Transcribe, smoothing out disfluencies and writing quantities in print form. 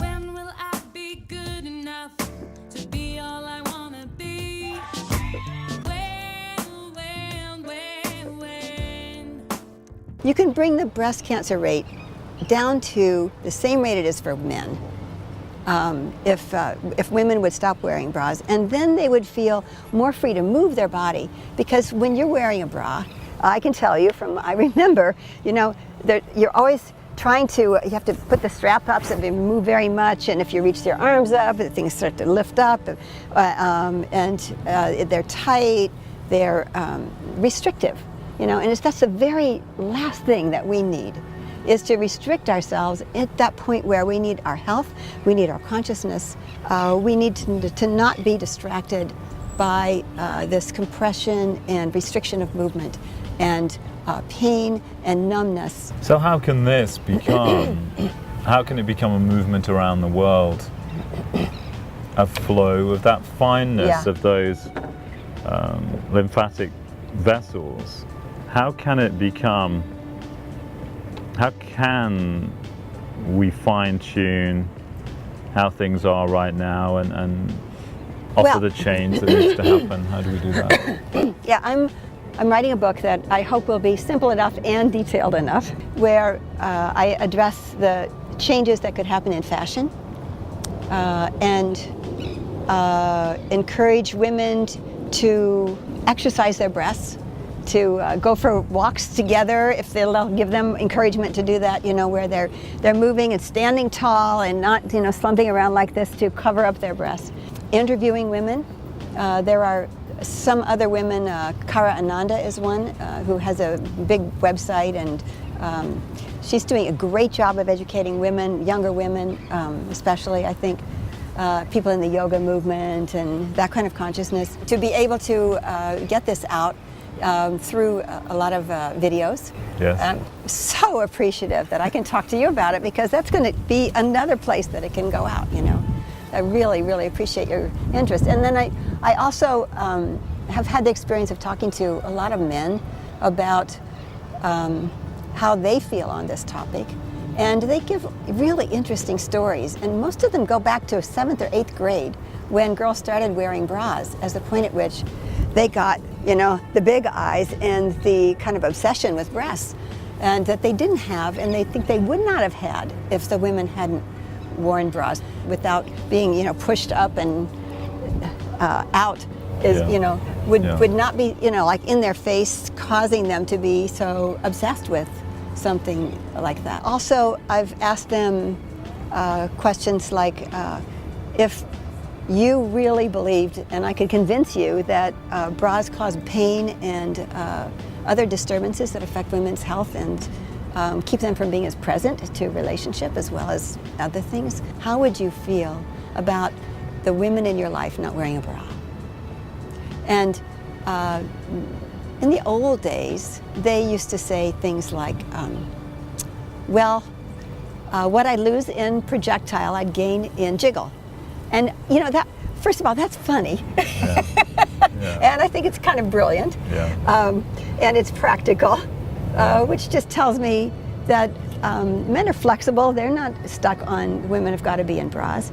When will I be good enough to be all I wanna be? When? You can bring the breast cancer rate down to the same rate it is for men. If women would stop wearing bras, and then they would feel more free to move their body, because when you're wearing a bra, I can tell you I remember, you're always trying to, you have to put the strap up so they move very much, and if you reach your arms up, things start to lift up, and they're tight, they're restrictive, and that's the very last thing that we need, is to restrict ourselves at that point where we need our health, we need our consciousness, we need to not be distracted by this compression and restriction of movement and pain and numbness. So how can this become, how can it become a movement around the world? A flow of that fineness of those lymphatic vessels. How can it become, how can we fine-tune how things are right now and offer the change that needs to happen? How do we do that? Yeah, I'm writing a book that I hope will be simple enough and detailed enough, where I address the changes that could happen in fashion and encourage women to exercise their breasts, to go for walks together if they'll give them encouragement to do that, where they're moving and standing tall and not, slumping around like this to cover up their breasts. Interviewing women. There are some other women, Kara Ananda is one, who has a big website, and she's doing a great job of educating women, younger women especially, I think, people in the yoga movement and that kind of consciousness, to be able to get this out through a lot of videos. Yes. I'm so appreciative that I can talk to you about it, because that's going to be another place that it can go out, I really, really appreciate your interest. And then I also have had the experience of talking to a lot of men about how they feel on this topic. And they give really interesting stories. And most of them go back to 7th or 8th grade, when girls started wearing bras, as the point at which they got, the big eyes and the kind of obsession with breasts, and that they didn't have, and they think they would not have had if the women hadn't worn bras, without being, pushed up and out, would not be, like in their face, causing them to be so obsessed with something like that. Also, I've asked them questions like, if you really believed, and I could convince you, that bras cause pain and other disturbances that affect women's health and keep them from being as present to relationship as well as other things, how would you feel about the women in your life not wearing a bra? And in the old days, they used to say things like, what I lose in projectile, I'd gain in Jiggle. And that, first of all, that's funny. Yeah. Yeah. And I think it's kind of brilliant. Yeah. And it's practical, which just tells me that men are flexible. They're not stuck on women have got to be in bras.